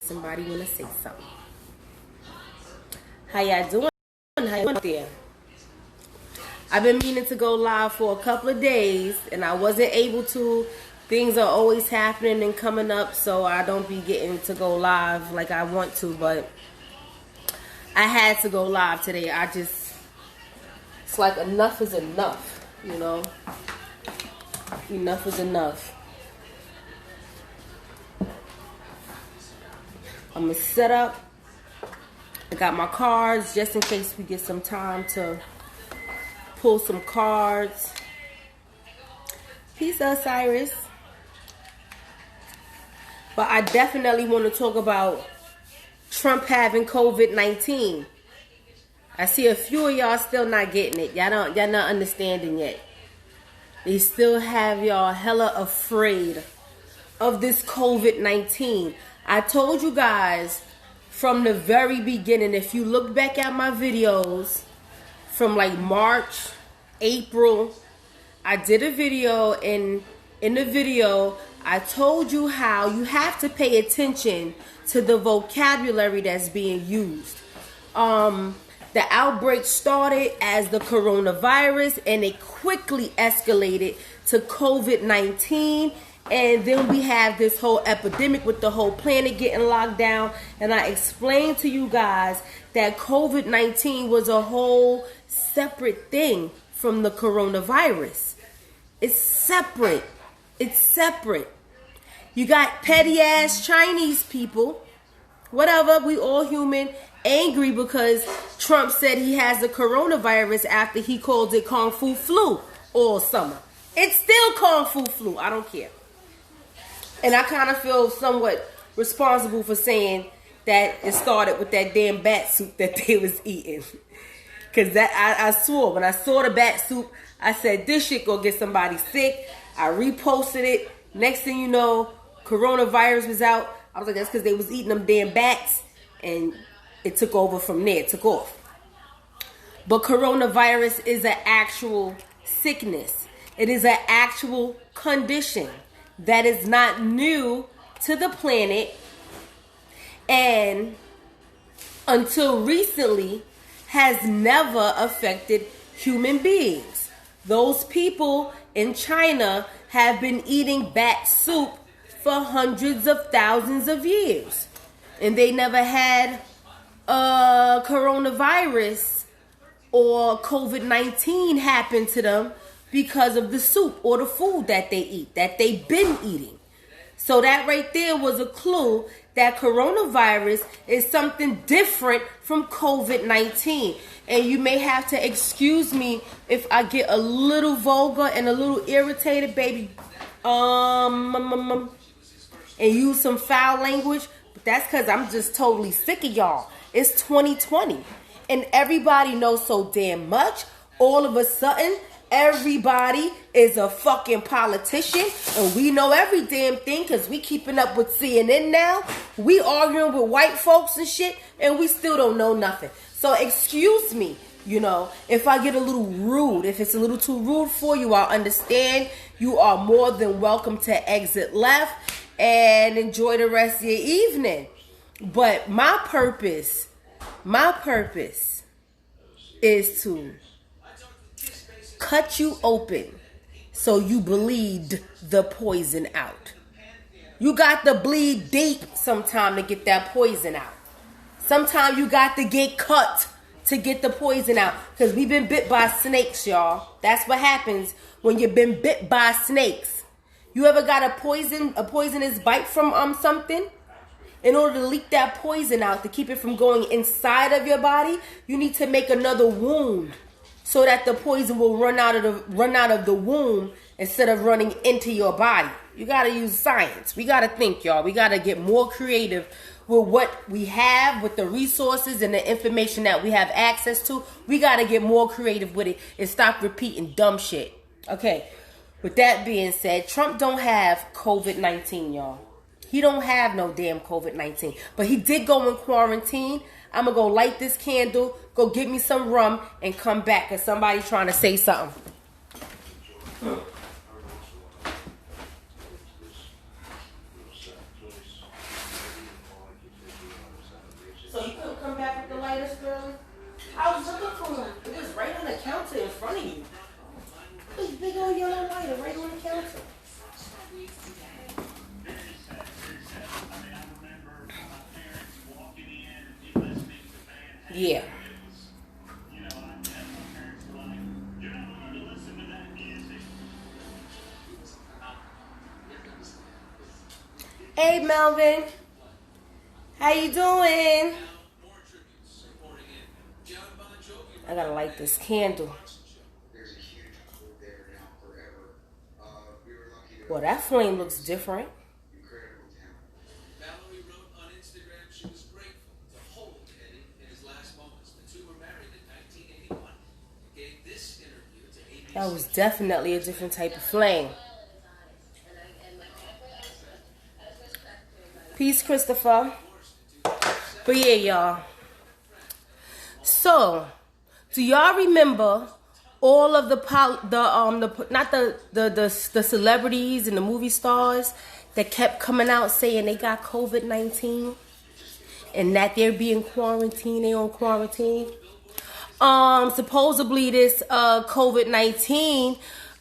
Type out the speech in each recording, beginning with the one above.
Somebody want to say something. How y'all doing? How y'all out there? I've been meaning to go live for a couple of days, and I wasn't able to. Things are always happening and coming up, so I don't be getting to go live like I want to, but I had to go live today. It's like enough is enough, you know? Enough is enough. I'm going to set up. I got my cards just in case we get some time to pull some cards. Peace, Osiris. But I definitely want to talk about Trump having COVID-19. I see a few of y'all still not getting it. Y'all not understanding yet. They still have y'all hella afraid of this COVID-19. I told you guys from the very beginning, if you look back at my videos from like March, April, I did a video, and in the video, I told you how you have to pay attention to the vocabulary that's being used. The outbreak started as the coronavirus, and it quickly escalated to COVID-19. And then we have this whole epidemic with the whole planet getting locked down. And I explained to you guys that COVID-19 was a whole separate thing from the coronavirus. It's separate. It's separate. You got petty ass Chinese people, whatever, we all human, angry because Trump said he has the coronavirus after he called it Kung Fu flu all summer. It's still Kung Fu flu. I don't care. And I kind of feel somewhat responsible for saying that it started with that damn bat soup that they was eating. Because I swore, when I saw the bat soup, I said, this shit gonna get somebody sick. I reposted it. Next thing you know, coronavirus was out. I was like, that's because they was eating them damn bats. And it took over from there. It took off. But coronavirus is an actual sickness. It is an actual condition that is not new to the planet, and until recently has never affected human beings. Those people in China have been eating bat soup for hundreds of thousands of years, and they never had a coronavirus or COVID-19 happen to them because of the soup or the food that they eat, that they've been eating. So that right there was a clue that coronavirus is something different from COVID-19. And you may have to excuse me if I get a little vulgar and a little irritated, baby, and use some foul language. But that's because I'm just totally sick of y'all. It's 2020. And everybody knows so damn much. All of a sudden, everybody is a fucking politician, and we know every damn thing because we keeping up with CNN now. We arguing with white folks and shit, and we still don't know nothing. So excuse me, you know, if I get a little rude, if it's a little too rude for you, I'll understand. You are more than welcome to exit left and enjoy the rest of your evening. But my purpose is to cut you open so you bleed the poison out. You got to bleed deep sometime to get that poison out. Sometimes you got to get cut to get the poison out. Because we've been bit by snakes, y'all. That's what happens when you've been bit by snakes. You ever got a poisonous bite from something? In order to leak that poison out, to keep it from going inside of your body, you need to make another wound, so that the poison will run out of the womb instead of running into your body. You gotta use science. We gotta think, y'all. We gotta get more creative with what we have, with the resources and the information that we have access to. We gotta get more creative with it and stop repeating dumb shit. Okay. With that being said, Trump don't have COVID-19, y'all. He don't have no damn COVID-19. But he did go in quarantine. I'm going to go light this candle, go get me some rum, and come back because somebody's trying to say something. Yeah. Hey, Melvin. How you doing? I gotta light this candle. Well, that flame looks different. Valerie wrote on Instagram she was grateful to hold Eddie in his last moments. The two were married in 1981 and gave this interview to ABC. That was definitely a different type of flame. Peace, Christopher. But yeah, y'all. So, do y'all remember all of the celebrities and the movie stars that kept coming out saying they got COVID-19 and that they're being quarantined, they on quarantine? Supposedly this COVID-19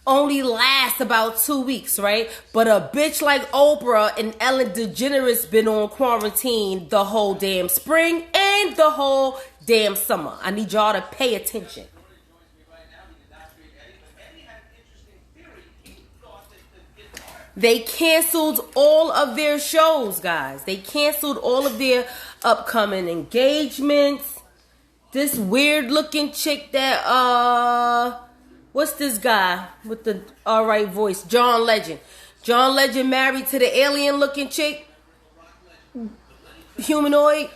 only lasts about 2 weeks, right? But a bitch like Oprah and Ellen DeGeneres been on quarantine the whole damn spring and the whole damn summer. I need y'all to pay attention. They canceled all of their shows, guys. They canceled all of their upcoming engagements. This weird looking chick that, what's this guy with the alright voice? John Legend. John Legend married to the alien looking chick. Humanoid.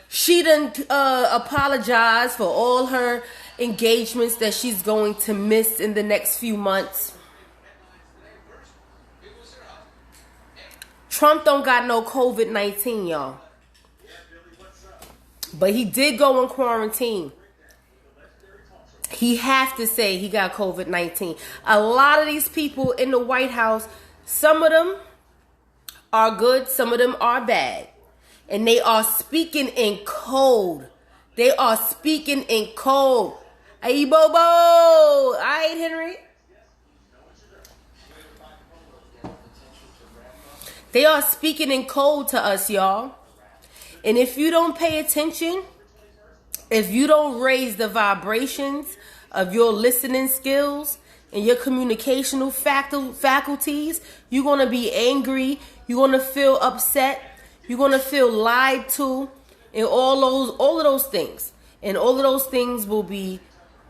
She done apologized for all her engagements that she's going to miss in the next few months. Trump don't got no COVID-19, y'all. But he did go in quarantine. He have to say he got COVID-19. A lot of these people in the White House, some of them are good, some of them are bad. And they are speaking in code. They are speaking in code. Hey, Bobo. All right, Henry. They are speaking in code to us, y'all. And if you don't pay attention, if you don't raise the vibrations of your listening skills and your communicational faculties, you're going to be angry. You're going to feel upset. You're going to feel lied to, and all of those things. And all of those things will be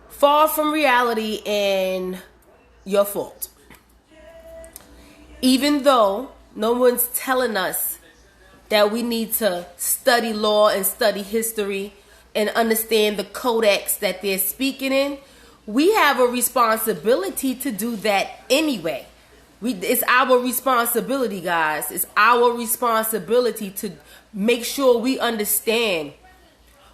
far from reality and your fault. Even though no one's telling us that we need to study law and study history and understand the codex that they're speaking in, we have a responsibility to do that anyway. It's our responsibility, guys. It's our responsibility to make sure we understand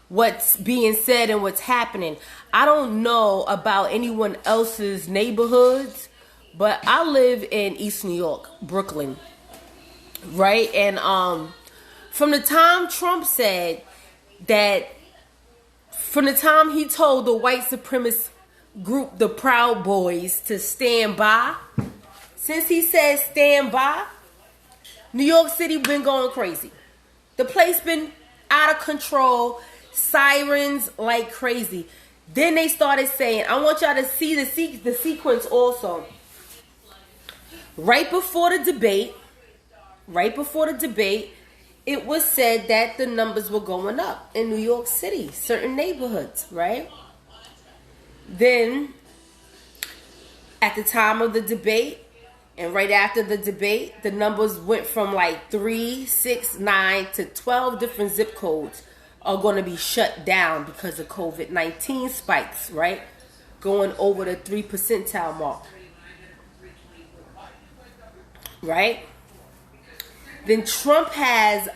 what's being said and what's happening. I don't know about anyone else's neighborhoods, but I live in East New York, Brooklyn, right? And from the time Trump said that, from the time he told the white supremacist group, the Proud Boys, to stand by, since he said stand by, New York City been going crazy. The place been out of control, sirens like crazy. Then they started saying, I want y'all to see the sequence also. Right before the debate, it was said that the numbers were going up in New York City, certain neighborhoods, right? Then, at the time of the debate, and right after the debate, the numbers went from like 3, 6, 9 to 12 different zip codes are going to be shut down because of COVID-19 spikes, right? Going over the 3 percentile mark. Right? Then Trump has,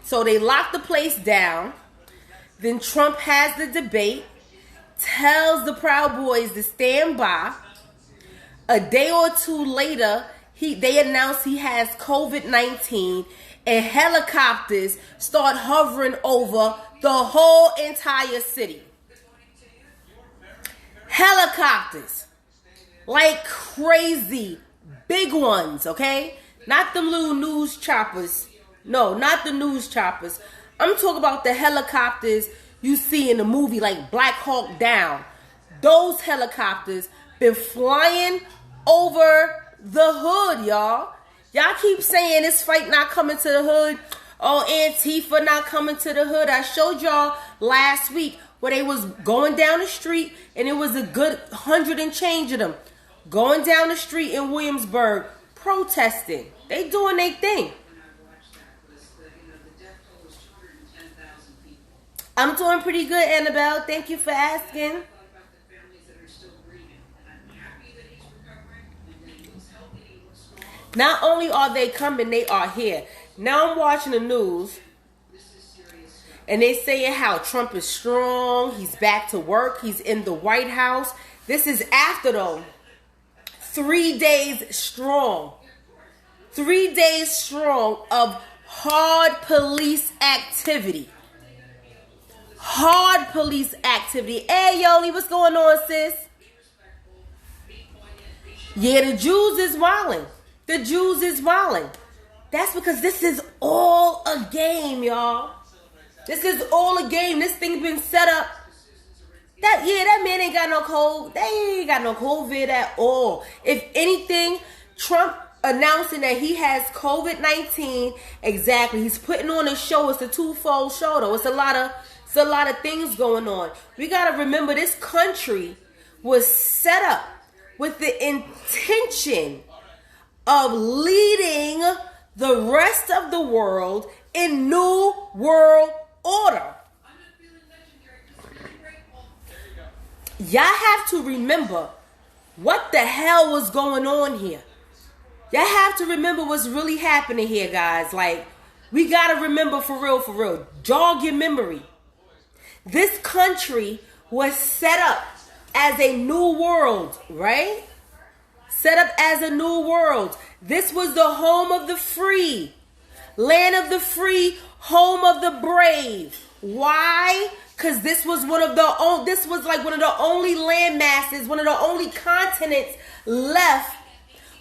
so they locked the place down. Then Trump has the debate, tells the Proud Boys to stand by. A day or two later, they announce he has COVID-19, and helicopters start hovering over the whole entire city. Helicopters. Like crazy. Big ones, okay? Not them little news choppers. No, not the news choppers. I'm talking about the helicopters you see in the movie like Black Hawk Down. Those helicopters been flying over the hood, y'all. Y'all keep saying this fight not coming to the hood. Oh, Antifa not coming to the hood. I showed y'all last week where they was going down the street, and it was a good 100 and change of them going down the street in Williamsburg protesting. They doing their thing. I'm doing pretty good, Annabelle. Thank you for asking. Not only are they coming, they are here. Now I'm watching the news, and they saying how Trump is strong. He's back to work. He's in the White House. This is after, though, 3 days strong. 3 days strong of hard police activity. Hard police activity. Hey, Yoli, what's going on, sis? Yeah, the Jews is wilding. The Jews is wilding. That's because this is all a game, y'all. This is all a game. This thing's been set up. That man ain't got no COVID. They ain't got no COVID at all. If anything, Trump announcing that he has COVID-19. Exactly. He's putting on a show. It's a twofold show, though. It's a lot of things going on. We gotta remember this country was set up with the intention of leading the rest of the world in new world order. Y'all have to remember what the hell was going on here. Y'all have to remember what's really happening here, guys. Like, we gotta remember for real. Jog your memory. This country was set up as a new world, right? Set up as a new world. This was the home of the free, land of the free, home of the brave. Why? Because this was one of the only land masses, one of the only continents left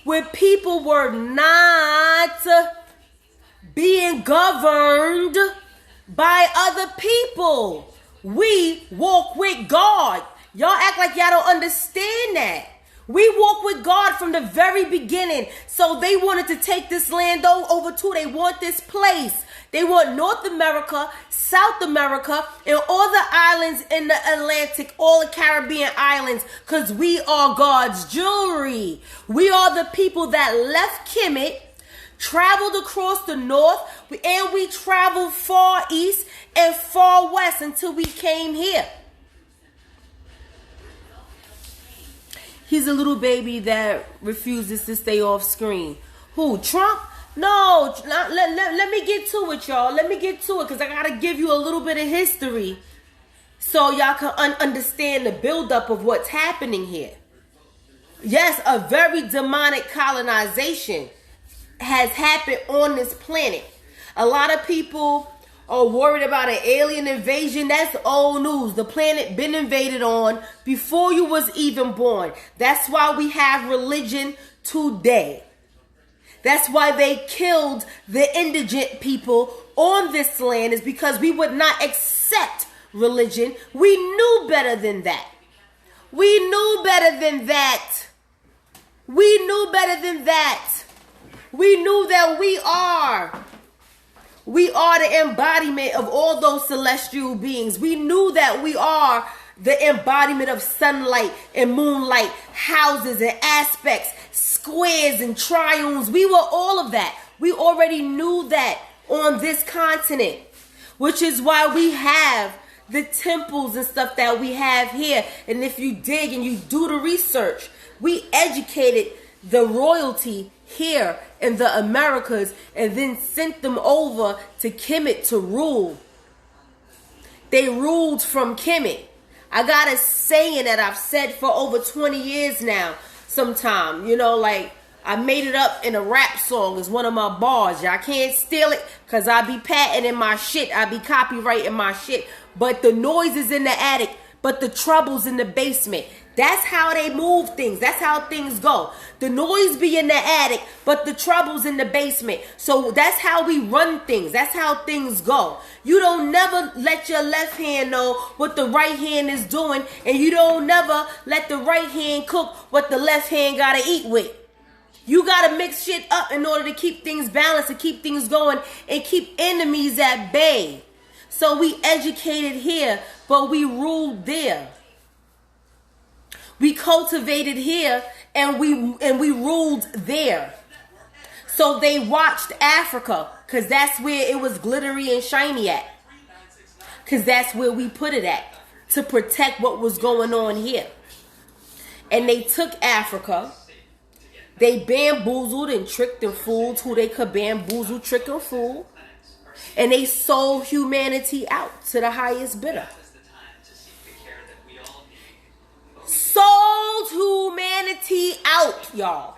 where people were not being governed by other people. We walk with God. Y'all act like y'all don't understand that. We walk with God from the very beginning. So they wanted to take this land over too. They want this place. They want North America, South America, and all the islands in the Atlantic, all the Caribbean islands, because we are God's jewelry. We are the people that left Kemet, traveled across the north, and we traveled far east and far west until we came here. He's a little baby that refuses to stay off screen. Who, Trump? No, let me get to it, y'all. Let me get to it, because I got to give you a little bit of history so y'all can understand the buildup of what's happening here. Yes, a very demonic colonization has happened on this planet. A lot of people are worried about an alien invasion. That's old news. The planet been invaded on before you was even born. That's why we have religion today. That's why they killed the indigent people on this land, is because we would not accept religion. We knew better than that. We knew better than that. We knew better than that. We knew that we are the embodiment of all those celestial beings. We knew that we are the embodiment of sunlight and moonlight, houses and aspects, squares and triangles. We were all of that. We already knew that on this continent, which is why we have the temples and stuff that we have here. And if you dig and you do the research, we educated the royalty here in the Americas and then sent them over to Kemet to rule. They ruled from Kemet. I got a saying that I've said for over 20 years now. Sometime, like I made it up in a rap song. It's one of my bars. Y'all can't steal it because I be patenting my shit. I be copyrighting my shit. But the noise is in the attic but the trouble's in the basement. That's how they move things. That's how things go. The noise be in the attic, but the trouble's in the basement. So that's how we run things. That's how things go. You don't never let your left hand know what the right hand is doing, and you don't never let the right hand cook what the left hand gotta eat with. You gotta mix shit up in order to keep things balanced and keep things going and keep enemies at bay. So we educated here, but we ruled there. We cultivated here and we ruled there. So they watched Africa because that's where it was glittery and shiny at. Because that's where we put it at to protect what was going on here. And they took Africa. They bamboozled and tricked and fooled who they could bamboozle, trick, and fool. And they sold humanity out to the highest bidder. Sold humanity out, y'all,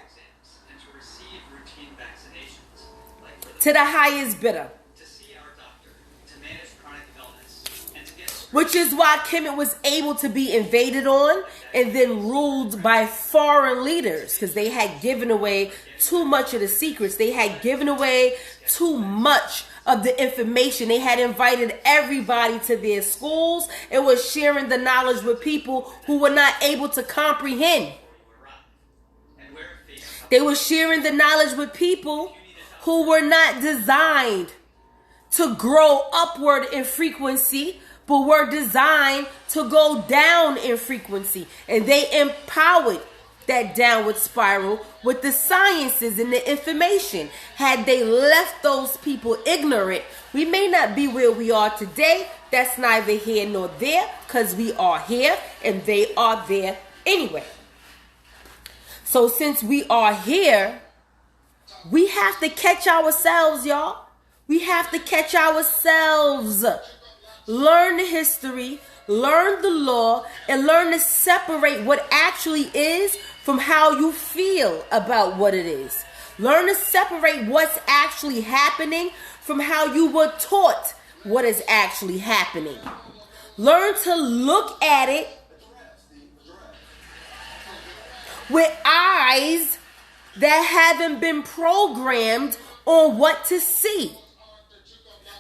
to the highest bidder. Which is why Kemet was able to be invaded on and then ruled by foreign leaders, because they had given away too much of the secrets. They had given away too much of the information. They had invited everybody to their schools and was sharing the knowledge with people who were not able to comprehend. They were sharing the knowledge with people who were not designed to grow upward in frequency, but were designed to go down in frequency. And they empowered that downward spiral with the sciences and the information. Had they left those people ignorant, we may not be where we are today. That's neither here nor there, because we are here and they are there anyway. So since we are here, we have to catch ourselves, y'all. We have to catch ourselves. Learn the history, learn the law, and learn to separate what actually is from how you feel about what it is. Learn to separate what's actually happening from how you were taught what is actually happening. Learn to look at it with eyes that haven't been programmed on what to see.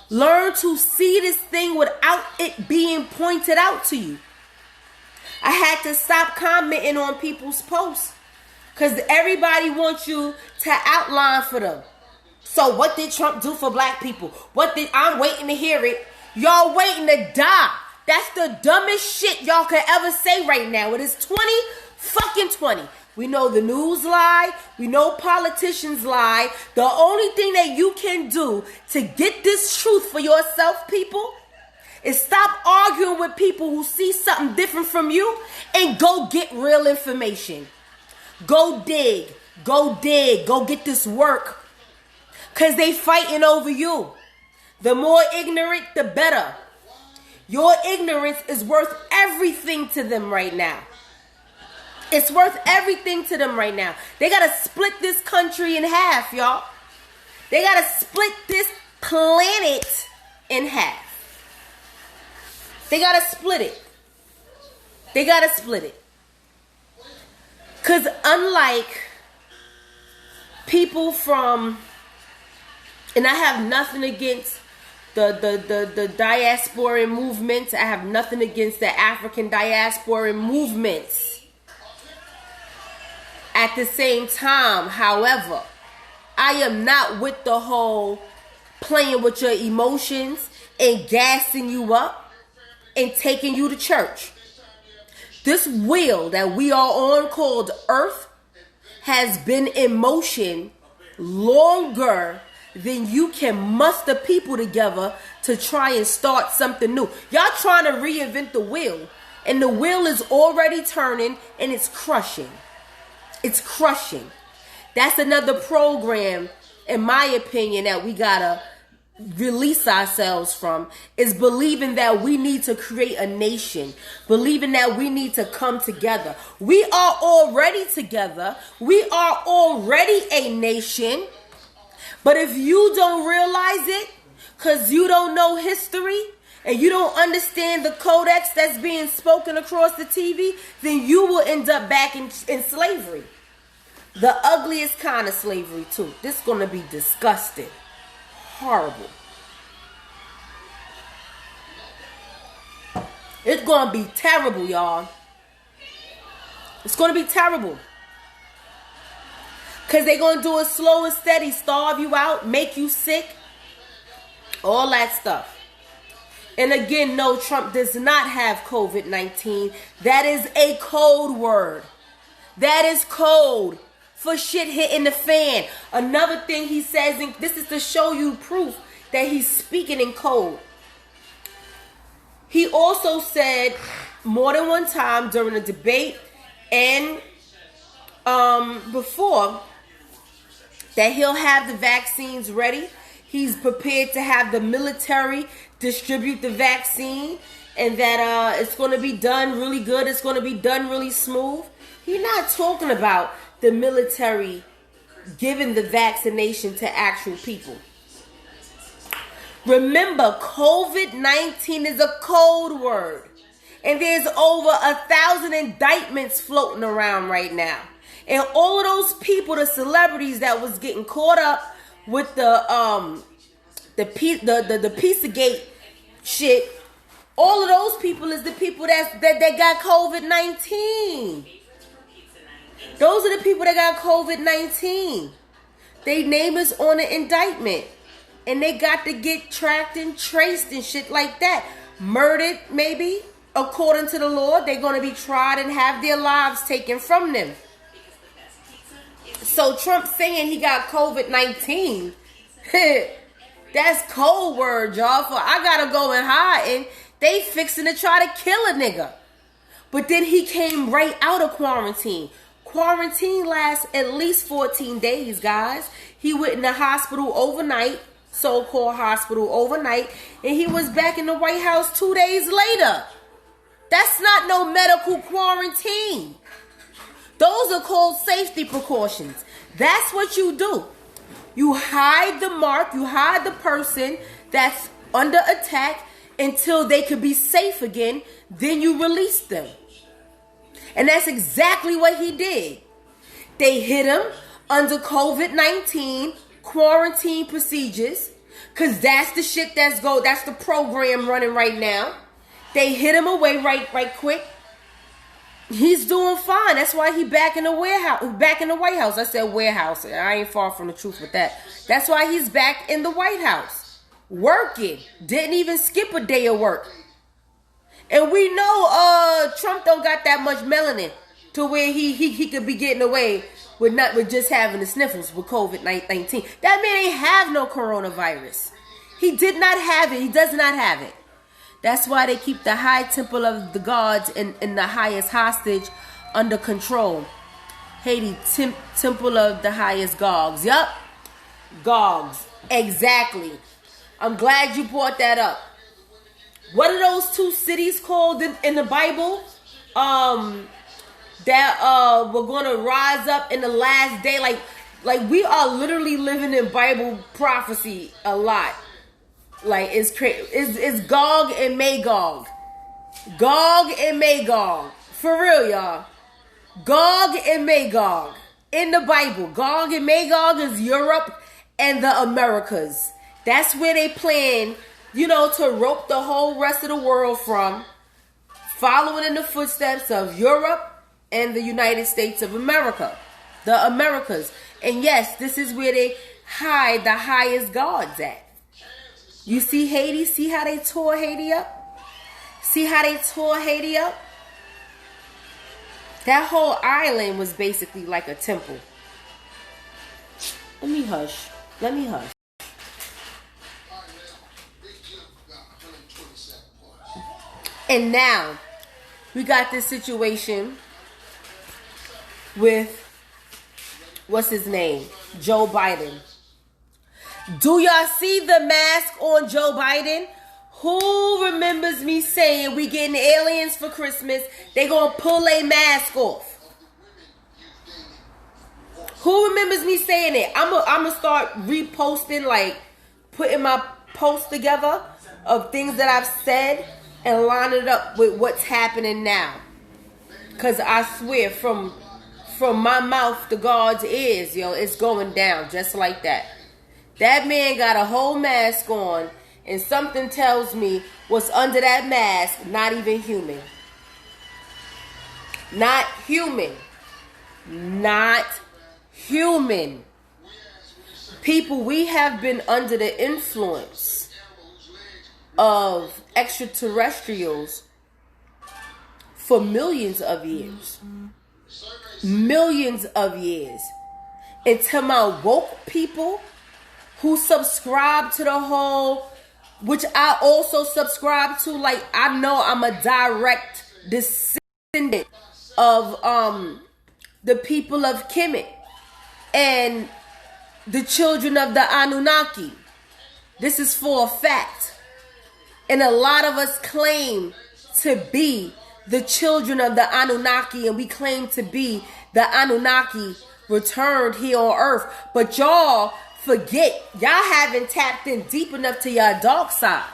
Learn to see this thing without it being pointed out to you. I had to stop commenting on people's posts because everybody wants you to outline for them. So what did Trump do for black people? I'm waiting to hear it. Y'all waiting to die. That's the dumbest shit y'all could ever say right now. It is 2020. We know the news lie. We know politicians lie. The only thing that you can do to get this truth for yourself, people, is stop arguing with people who see something different from you and go get real information. Go dig. Go get this work. Because they fighting over you. The more ignorant, the better. Your ignorance is worth everything to them right now. It's worth everything to them right now. They got to split this country in half, y'all. They got to split this planet in half. They got to split it. They got to split it. Because unlike people from, and I have nothing against the diasporan movements. I have nothing against the African diasporan movements. At the same time, however, I am not with the whole playing with your emotions and gassing you up and taking you to church. This wheel that we are on called Earth has been in motion longer than you can muster people together to try and start something new. Y'all trying to reinvent the wheel, and the wheel is already turning and it's crushing. It's crushing. That's another program, in my opinion, that we gotta release ourselves from, is believing that we need to create a nation, believing that we need to come together. We are already together. We are already a nation. But if you don't realize it, because you don't know history, and you don't understand the codex that's being spoken across the TV, then you will end up back in slavery. The ugliest kind of slavery, too. This is going to be disgusting. Horrible. It's going to be terrible, y'all. It's going to be terrible. Because they're going to do it slow and steady. Starve you out. Make you sick. All that stuff. And again, no, Trump does not have COVID-19. That is a code word. That is code for shit hitting the fan. Another thing he says, and this is to show you proof that he's speaking in code. He also said more than one time during the debate and before that he'll have the vaccines ready. He's prepared to have the military distribute the vaccine, and that it's going to be done really good. It's going to be done really smooth. He's not talking about the military giving the vaccination to actual people. Remember, COVID-19 is a code word. And there's over 1,000 indictments floating around right now. And all of those people, the celebrities that was getting caught up with the Pizzagate shit, all of those people is the people that got COVID-19. Those are the people that got COVID-19. Their name is on the indictment. And they got to get tracked and traced and shit like that. Murdered, maybe, according to the law. They're going to be tried and have their lives taken from them. So Trump saying he got COVID-19, that's code word, y'all, for I got to go and hide. And they fixing to try to kill a nigga. But then he came right out of quarantine. Quarantine lasts at least 14 days, guys. He went in the hospital overnight. So-called hospital overnight, and he was back in the White House 2 days later. That's not no medical quarantine. Those are called safety precautions. That's what you do. You hide the mark, you hide the person that's under attack until they could be safe again, then you release them. And that's exactly what he did. They hit him under COVID-19 quarantine procedures, because that's the shit that's the program running right now. They hit him away right quick. He's doing fine. That's why he back in the White House. I said warehouse. I ain't far from the truth with that. That's why he's back in the White House. Working. Didn't even skip a day of work. And we know Trump don't got that much melanin to where he could be getting away with just having the sniffles with COVID-19. That man ain't have no coronavirus. He did not have it. He does not have it. That's why they keep the high temple of the gods and the highest hostage under control. Haiti, temple of the highest gods. Yup. Gogs. Exactly. I'm glad you brought that up. What are those two cities called in the Bible? That we're gonna rise up in the last day. Like we are literally living in Bible prophecy a lot. Like it's crazy. It's Gog and Magog. Gog and Magog. For real, y'all. Gog and Magog. In the Bible. Gog and Magog is Europe and the Americas. That's where they plan, to rope the whole rest of the world from. Following in the footsteps of Europe and the United States of America. The Americas. And yes, this is where they hide the highest gods at. You see Haiti? See how they tore Haiti up? See how they tore Haiti up? That whole island was basically like a temple. Let me hush. And now, we got this situation with, what's his name? Joe Biden. Do y'all see the mask on Joe Biden? Who remembers me saying we getting aliens for Christmas? They gonna pull a mask off. Who remembers me saying it? I'm gonna start reposting, like putting my posts together of things that I've said and line it up with what's happening now. Because I swear, from my mouth to God's ears, yo, it's going down just like that. That man got a whole mask on, and something tells me what's under that mask, not even human. Not human. Not human. People, we have been under the influence of extraterrestrials for millions of years. Millions of years. And to my woke people who subscribe to the whole, which I also subscribe to, like, I know I'm a direct descendant of the people of Kemet and the children of the Anunnaki. This is for a fact. And a lot of us claim to be the children of the Anunnaki, and we claim to be the Anunnaki returned here on earth. But y'all forget, y'all haven't tapped in deep enough to your dark side.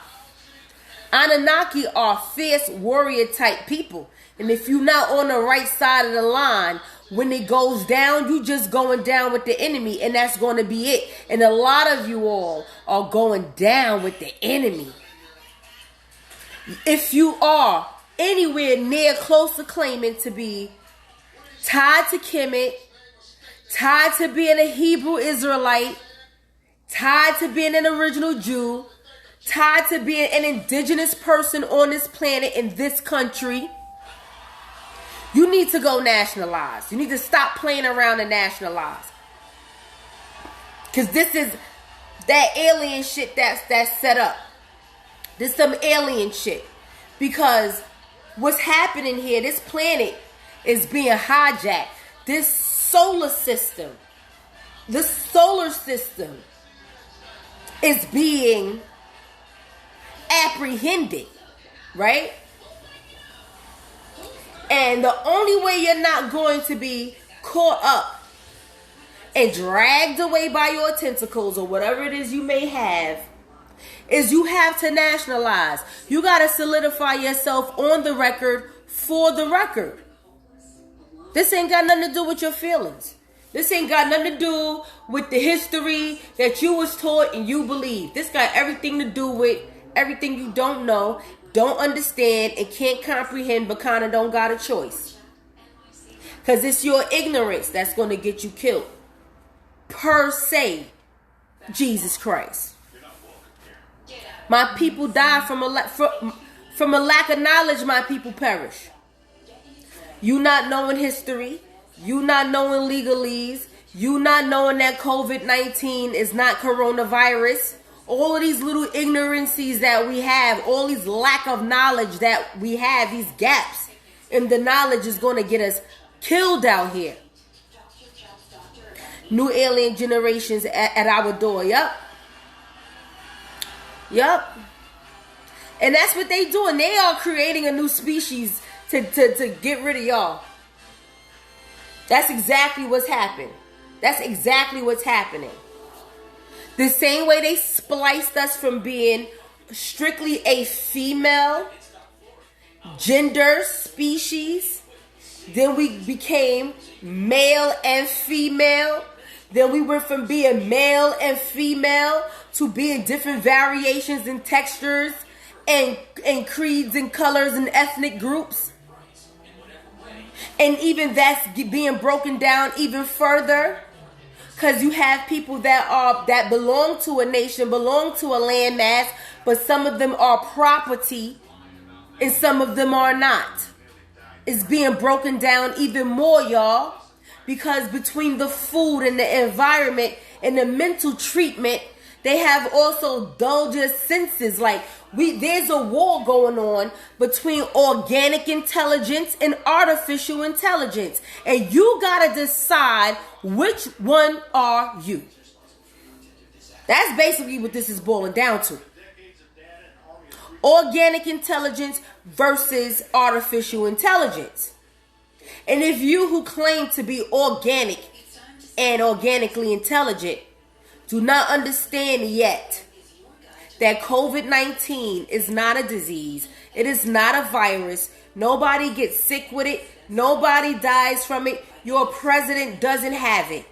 Anunnaki are fierce warrior type people. And if you're not on the right side of the line, when it goes down, you just going down with the enemy, and that's going to be it. And a lot of you all are going down with the enemy. If you are anywhere near close to claiming to be tied to Kemet, tied to being a Hebrew Israelite, tied to being an original Jew, tied to being an indigenous person on this planet in this country, you need to go nationalize. You need to stop playing around and nationalize. Because this is that alien shit that's set up. This some alien shit. Because what's happening here, this planet is being hijacked. This solar system is being apprehended, right? And the only way you're not going to be caught up and dragged away by your tentacles or whatever it is you may have is you have to nationalize. You got to solidify yourself on the record for the record. This ain't got nothing to do with your feelings. This ain't got nothing to do with the history that you was taught and you believe. This got everything to do with everything you don't know, don't understand, and can't comprehend, but kind of don't got a choice. Because it's your ignorance that's going to get you killed. Per se, Jesus Christ. My people die from a lack of knowledge. My people perish. You not knowing history, you not knowing legalese, you not knowing that COVID-19 is not coronavirus. All of these little ignorancies that we have, all these lack of knowledge that we have, these gaps in the knowledge is going to get us killed out here. New alien generations at our door. Yup. And that's what they doing. They are creating a new species to get rid of y'all. That's exactly what's happening. That's exactly what's happening. The same way they spliced us from being strictly a female gender species, then we became male and female. Then we went from being male and female to being different variations and textures and creeds and colors and ethnic groups. And even that's being broken down even further. Because you have people that belong to a nation, belong to a landmass, but some of them are property and some of them are not. It's being broken down even more, y'all. Because between the food and the environment and the mental treatment, they have also dulled your senses. Like, there's a war going on between organic intelligence and artificial intelligence. And you gotta decide which one are you. That's basically what this is boiling down to. Organic intelligence versus artificial intelligence. And if you who claim to be organic and organically intelligent do not understand yet that COVID-19 is not a disease. It is not a virus. Nobody gets sick with it. Nobody dies from it. Your president doesn't have it.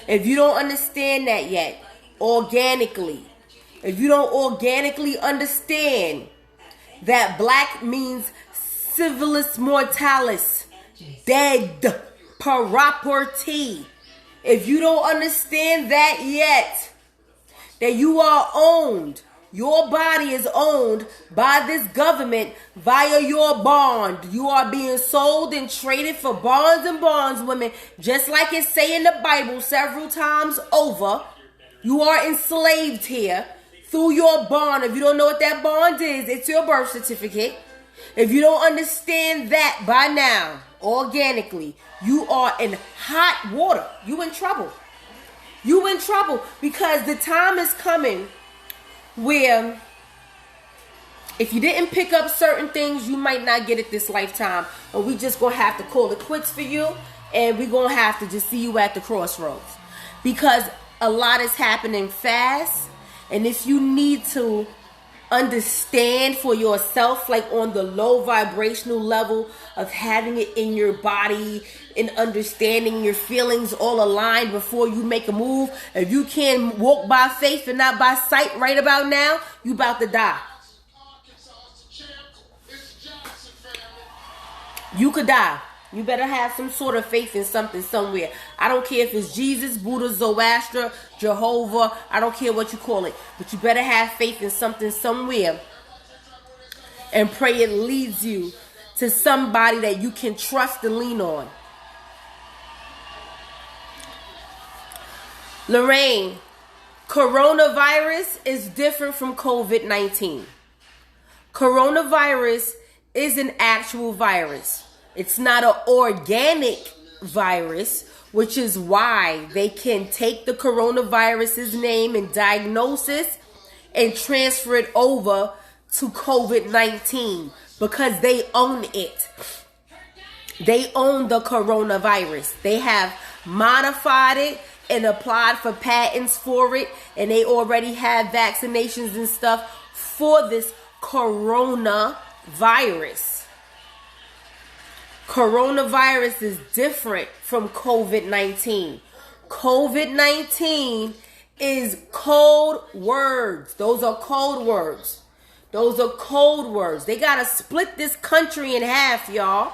If you don't understand that yet, organically, if you don't organically understand that black means civilis mortalis, dead, property. If you don't understand that yet, that you are owned, your body is owned by this government via your bond. You are being sold and traded for bonds and bonds, women, just like it say in the Bible several times over. You are enslaved here through your bond. If you don't know what that bond is, it's your birth certificate. If you don't understand that by now, organically, you are in hot water. You in trouble. You in trouble because the time is coming where if you didn't pick up certain things, you might not get it this lifetime. Or we just gonna have to call it quits for you, and we gonna have to just see you at the crossroads. Because a lot is happening fast, and if you need to understand for yourself, like on the low vibrational level of having it in your body and understanding your feelings all aligned before you make a move. If you can't walk by faith and not by sight right about now, you about to die. You could die. You better have some sort of faith in something somewhere. I don't care if it's Jesus, Buddha, Zoroaster, Jehovah. I don't care what you call it. But you better have faith in something somewhere. And pray it leads you to somebody that you can trust and lean on. Lorraine, coronavirus is different from COVID-19. Coronavirus is an actual virus. It's not an organic virus, which is why they can take the coronavirus's name and diagnosis and transfer it over to COVID-19 because they own it. They own the coronavirus. They have modified it and applied for patents for it, and they already have vaccinations and stuff for this coronavirus. Coronavirus is different from COVID-19. COVID-19 is code words. Those are code words. Those are code words. They got to split this country in half, y'all.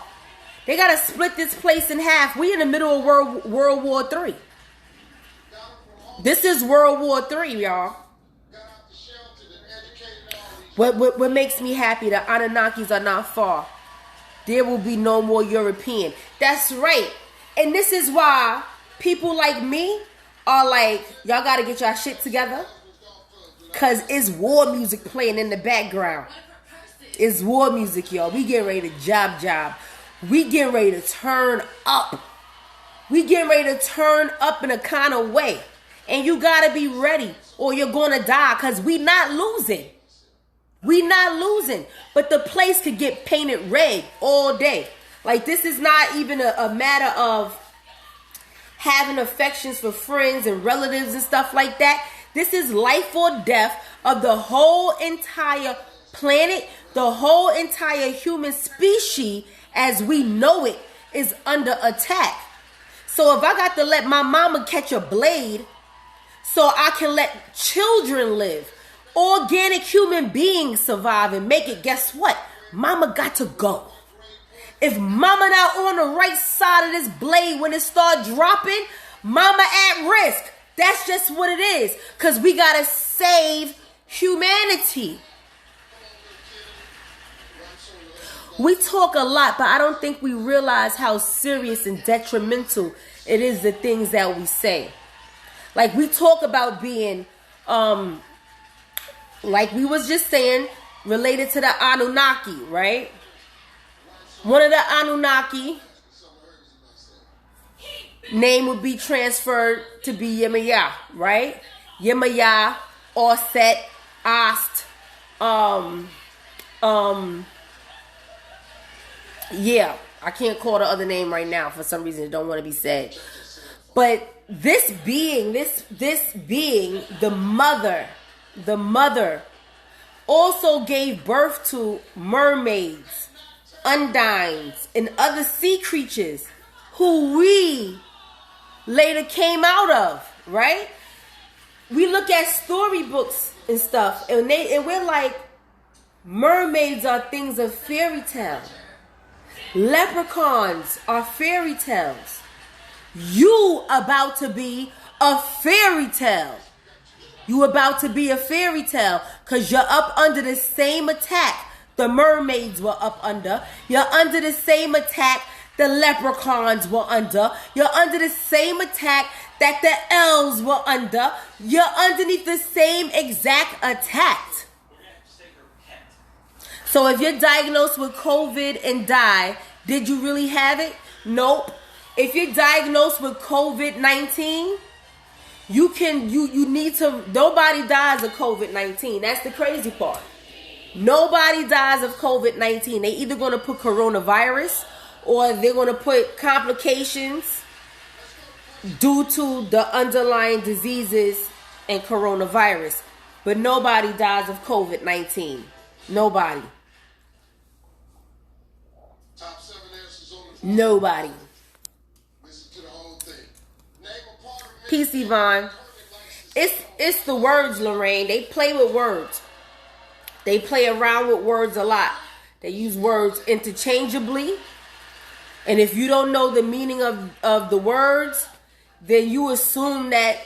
They got to split this place in half. We in the middle of World War III. This is World War III, y'all. What makes me happy, the Anunnakis are not far. There will be no more European. That's right. And this is why people like me are like, y'all got to get y'all shit together. Because it's war music playing in the background. It's war music, y'all. We getting ready to job. We getting ready to turn up. We getting ready to turn up in a kind of way. And you got to be ready or you're going to die because we not losing. We not losing, but the place could get painted red all day. Like, this is not even a matter of having affections for friends and relatives and stuff like that. This is life or death of the whole entire planet. The whole entire human species as we know it is under attack. So if I got to let my mama catch a blade so I can let children live, organic human beings survive and make it, guess what? Mama got to go. If mama not on the right side of this blade when it start dropping, mama at risk. That's just what it is. Because we got to save humanity. We talk a lot, but I don't think we realize how serious and detrimental it is, the things that we say. Like, we talk about being, like we was just saying, related to the Anunnaki, right? One of the Anunnaki name would be transferred to be Yemaya, right? Yemaya, Osset, Ast, yeah, I can't call the other name right now for some reason. It don't want to be said. But this being, the mother the mother, also gave birth to mermaids, undines, and other sea creatures who we later came out of, right? We look at storybooks and stuff, and we're like, mermaids are things of fairy tale. Leprechauns are fairy tales. You about to be a fairy tale. You about to be a fairy tale because you're up under the same attack the mermaids were up under. You're under the same attack the leprechauns were under. You're under the same attack that the elves were under. You're underneath the same exact attack. So if you're diagnosed with COVID and die, did you really have it? Nope. If you're diagnosed with COVID-19, you need to, nobody dies of COVID-19. That's the crazy part. Nobody dies of COVID-19. They either going to put coronavirus or they're going to put complications due to the underlying diseases and coronavirus. But nobody dies of COVID-19. Nobody. Top 7 answers on the Nobody. Listen to the whole thing. Name a part of Peace, Yvonne. It's the words, Lorraine. They play with words. They play around with words a lot. They use words interchangeably. And if you don't know the meaning of the words, then you assume that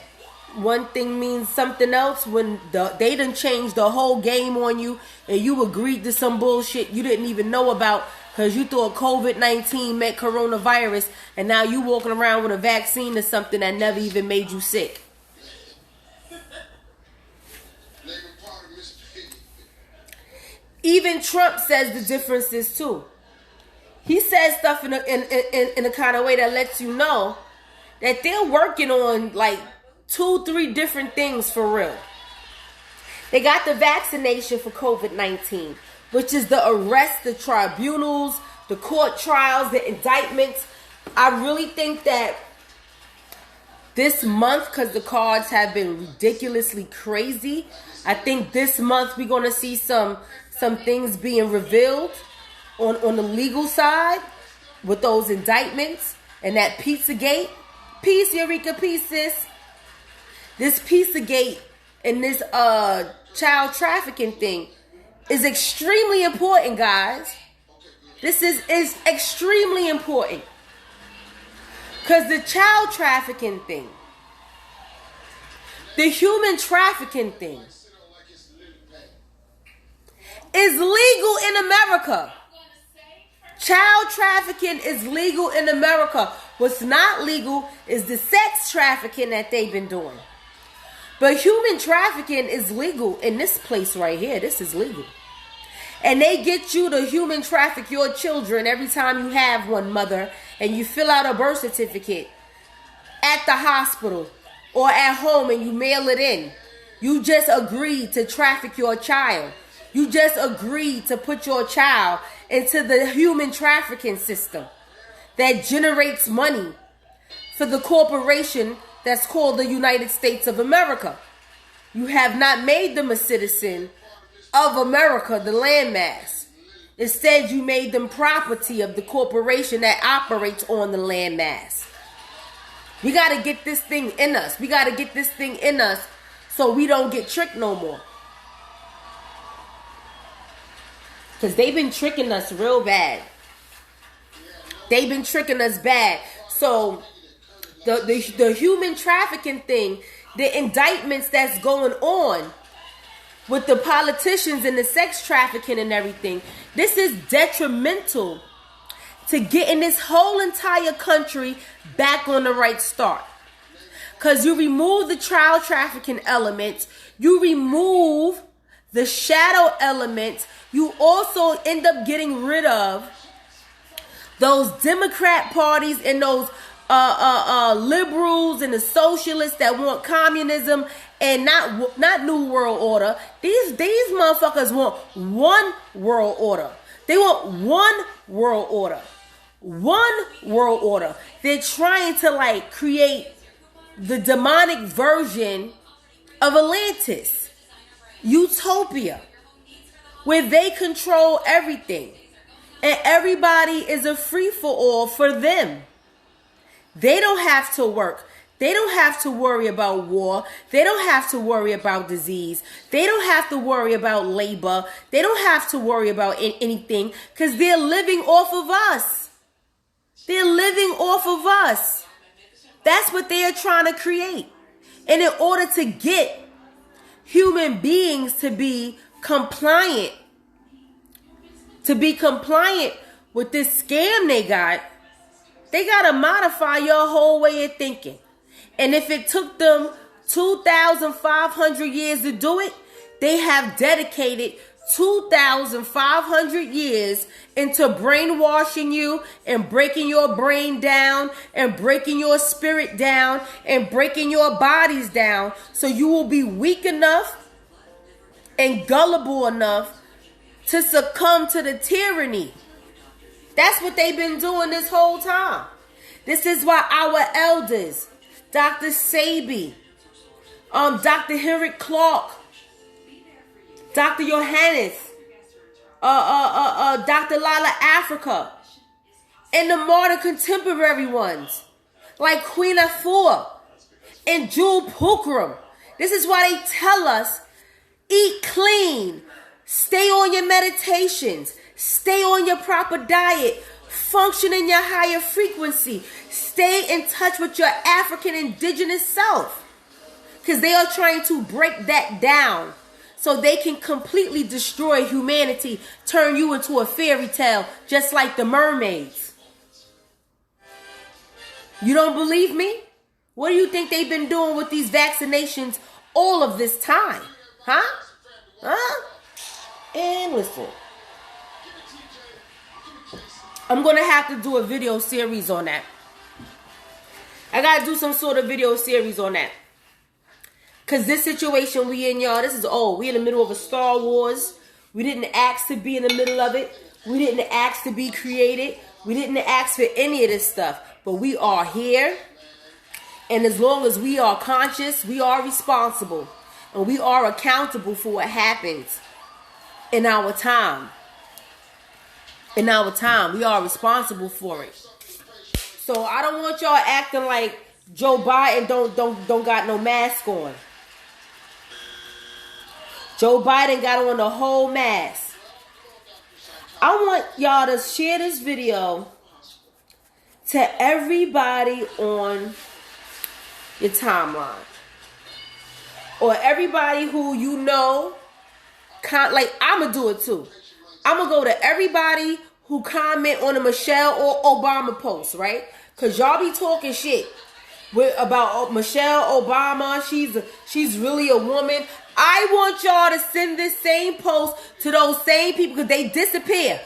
one thing means something else when they done changed the whole game on you and you agreed to some bullshit you didn't even know about because you thought COVID-19 meant coronavirus, and now you walking around with a vaccine or something that never even made you sick. Even Trump says the differences too. He says stuff in a kind of way that lets you know that they're working on like 2-3 different things for real. They got the vaccination for COVID-19, which is the arrest, the tribunals, the court trials, the indictments. I really think that this month, because the cards have been ridiculously crazy, I think this month we're going to see some things being revealed on the legal side with those indictments and that Pizzagate. Peace, Eureka, peace, sis. This Pizzagate and this child trafficking thing is extremely important, guys. This is extremely important. Because the child trafficking thing, the human trafficking thing, is legal in America. Child trafficking is legal in America. What's not legal is the sex trafficking that they've been doing. But human trafficking is legal in this place right here. This is legal. And they get you to human traffic your children every time you have one, mother, and you fill out a birth certificate at the hospital or at home and you mail it in. You just agreed to traffic your child. You just agreed to put your child into the human trafficking system that generates money for the corporation that's called the United States of America. You have not made them a citizen of America, the landmass. Instead, you made them property of the corporation that operates on the landmass. We got to get this thing in us. We got to get this thing in us so we don't get tricked no more. Because they've been tricking us real bad. They've been tricking us bad. So the human trafficking thing, the indictments that's going on with the politicians and the sex trafficking and everything, this is detrimental to getting this whole entire country back on the right start. Because you remove the child trafficking elements, you remove the shadow elements, you also end up getting rid of those Democrat parties and those liberals and the socialists that want communism and not new world order. These motherfuckers want one world order. They want one world order. One world order. They're trying to like create the demonic version of Atlantis. utopia where they control everything. And everybody is a free-for-all for them. They don't have to work. They don't have to worry about war. They don't have to worry about disease. They don't have to worry about labor. They don't have to worry about anything because they're living off of us. They're living off of us. That's what they are trying to create. And in order to get human beings to be compliant with this scam they got to modify your whole way of thinking. And if it took them 2,500 years to do it, they have dedicated 2,500 years into brainwashing you and breaking your brain down and breaking your spirit down and breaking your bodies down so you will be weak enough and gullible enough to succumb to the tyranny. That's what they've been doing this whole time. This is why our elders, Dr. Sabi, Dr. Henrik Clark, Dr. Johannes, Dr. Lala Africa, and the modern contemporary ones, like Queen Afua and Jewel Pukram. This is why they tell us, eat clean, stay on your meditations, stay on your proper diet, function in your higher frequency, stay in touch with your African indigenous self. Because they are trying to break that down so they can completely destroy humanity, turn you into a fairy tale, just like the mermaids. You don't believe me? What do you think they've been doing with these vaccinations all of this time? Huh? And listen, I'm going to have to do a video series on that. I got to do some sort of video series on that. Because this situation we in, y'all, this is old. We in the middle of a Star Wars. We didn't ask to be in the middle of it. We didn't ask to be created. We didn't ask for any of this stuff. But we are here. And as long as we are conscious, we are responsible. And we are accountable for what happens in our time. In our time, we are responsible for it. So I don't want y'all acting like Joe Biden don't got no mask on. Joe Biden got on the whole mask. I want y'all to share this video to everybody on your timeline. Or everybody who you know, like I'm going to do it too. I'm going to go to everybody who comment on the Michelle or Obama post, right? Because y'all be talking shit about Michelle Obama. She's really a woman. I want y'all to send this same post to those same people because they disappear.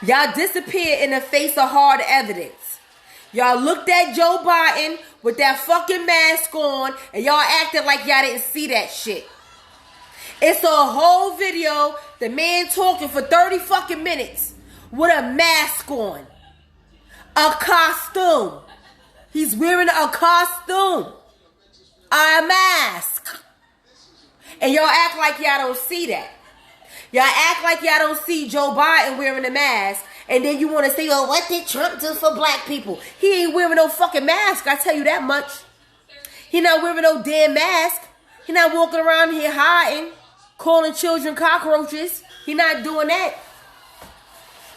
Y'all disappear in the face of hard evidence. Y'all looked at Joe Biden with that fucking mask on and y'all acted like y'all didn't see that shit. It's a whole video, the man talking for 30 fucking minutes with a mask on. A costume. He's wearing a costume. A mask. And y'all act like y'all don't see that. Y'all act like y'all don't see Joe Biden wearing a mask. And then you want to say, oh, what did Trump do for black people? He ain't wearing no fucking mask, I tell you that much. He not wearing no damn mask. He not walking around here hiding, calling children cockroaches. He not doing that.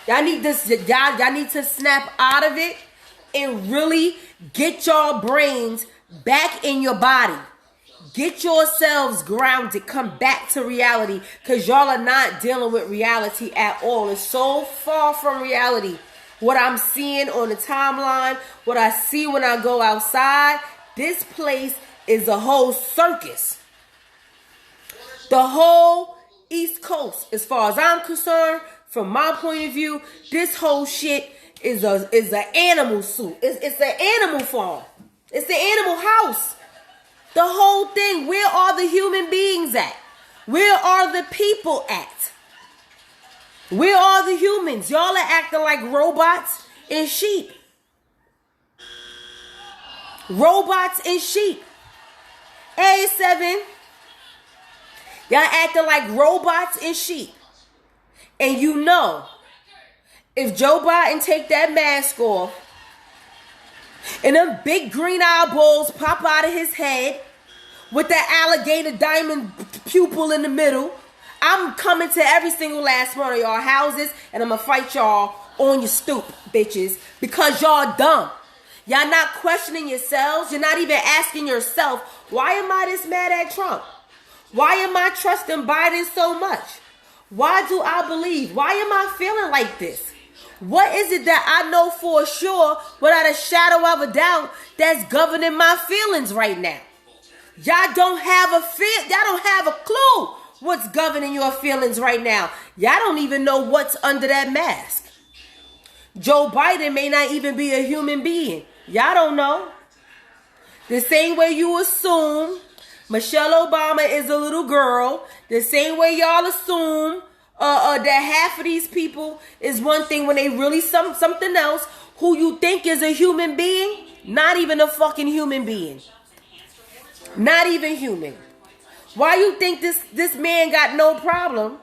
Y'all need to snap out of it and really get your brains back in your body. Get yourselves grounded. Come back to reality. Because y'all are not dealing with reality at all. It's so far from reality. What I'm seeing on the timeline, what I see when I go outside, this place is a whole circus. The whole East Coast, as far as I'm concerned, from my point of view, this whole shit is an animal suit. It's an animal farm. It's an animal house. The whole thing. Where are the human beings at? Where are the people at? Where are the humans? Y'all are acting like robots and sheep. Robots and sheep. A7. Y'all acting like robots and sheep. And you know, if Joe Biden take that mask off and them big green eyeballs pop out of his head with that alligator diamond pupil in the middle, I'm coming to every single last one of y'all houses and I'm going to fight y'all on your stoop, bitches, because y'all dumb. Y'all not questioning yourselves. You're not even asking yourself, why am I this mad at Trump? Why am I trusting Biden so much? Why do I believe? Why am I feeling like this? What is it that I know for sure, without a shadow of a doubt, that's governing my feelings right now? Y'all don't have a clue what's governing your feelings right now. Y'all don't even know what's under that mask. Joe Biden may not even be a human being. Y'all don't know. The same way you assume Michelle Obama is a little girl, the same way y'all assume that half of these people is one thing when they really something else. Who you think is a human being, not even a fucking human being. Not even human. Why you think this man got no problem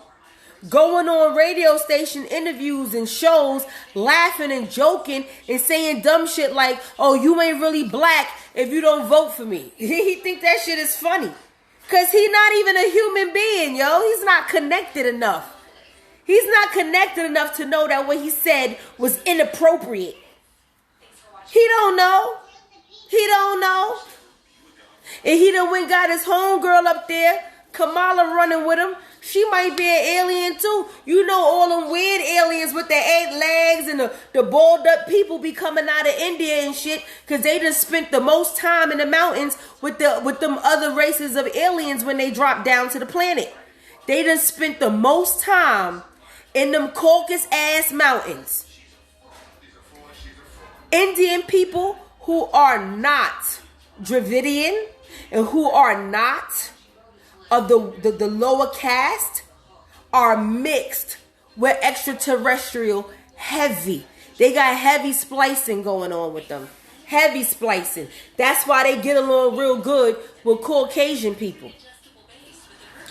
going on radio station interviews and shows, laughing and joking and saying dumb shit like, oh, you ain't really black if you don't vote for me? He think that shit is funny. Because he's not even a human being, yo. He's not connected enough. He's not connected enough to know that what he said was inappropriate. He don't know. He don't know. And he done went got his homegirl up there, Kamala, running with him. She might be an alien too. You know all them weird aliens with their 8 legs and the balled up people be coming out of India and shit, because they just spent the most time in the mountains with them other races of aliens when they dropped down to the planet. They just spent the most time in them Caucasus ass mountains. Indian people who are not Dravidian and who are not of the lower caste are mixed with extraterrestrial heavy. They got heavy splicing going on with them. Heavy splicing. That's why they get along real good with Caucasian people.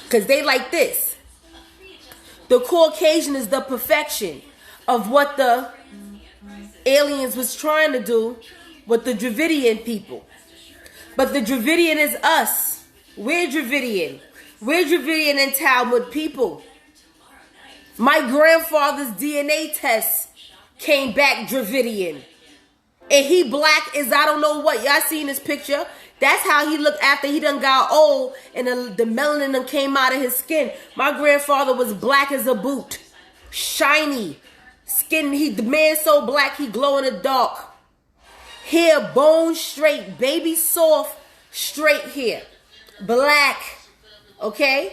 Because they like this. The Caucasian is the perfection of what the aliens was trying to do with the Dravidian people. But the Dravidian is us. We're Dravidian. We're Dravidian and Talmud people. My grandfather's DNA test came back Dravidian. And he black as I don't know what. Y'all seen this picture? That's how he looked after he done got old and the melanin done came out of his skin. My grandfather was black as a boot. Shiny. Skin, the man so black he glow in the dark. Hair bone straight. Baby soft straight hair. Black. Okay?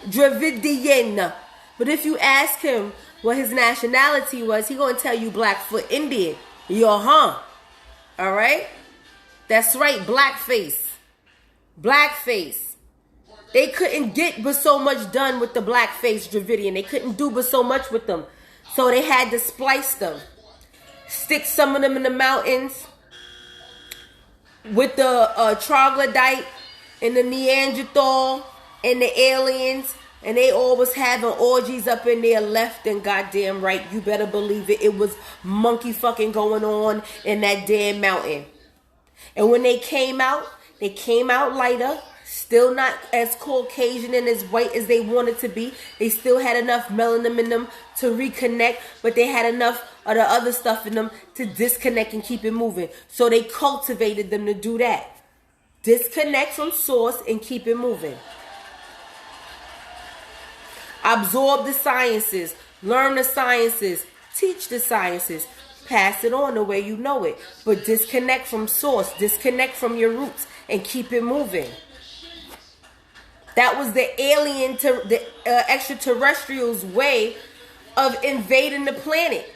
Dravidian. But if you ask him what his nationality was, he gonna tell you Blackfoot Indian. Yo, alright? That's right, blackface. Blackface. They couldn't get but so much done with the blackface Dravidian. They couldn't do but so much with them. So they had to splice them. Stick some of them in the mountains with the troglodyte and the Neanderthal and the aliens, and they always having orgies up in there left and goddamn right. You better believe it. It was monkey fucking going on in that damn mountain. And when they came out lighter, still not as Caucasian and as white as they wanted to be. They still had enough melanin in them to reconnect, but they had enough of the other stuff in them to disconnect and keep it moving. So they cultivated them to do that. Disconnect from source and keep it moving. Absorb the sciences, learn the sciences, teach the sciences, pass it on the way you know it. But disconnect from source, disconnect from your roots, and keep it moving. That was the alien, the extraterrestrials' way of invading the planet.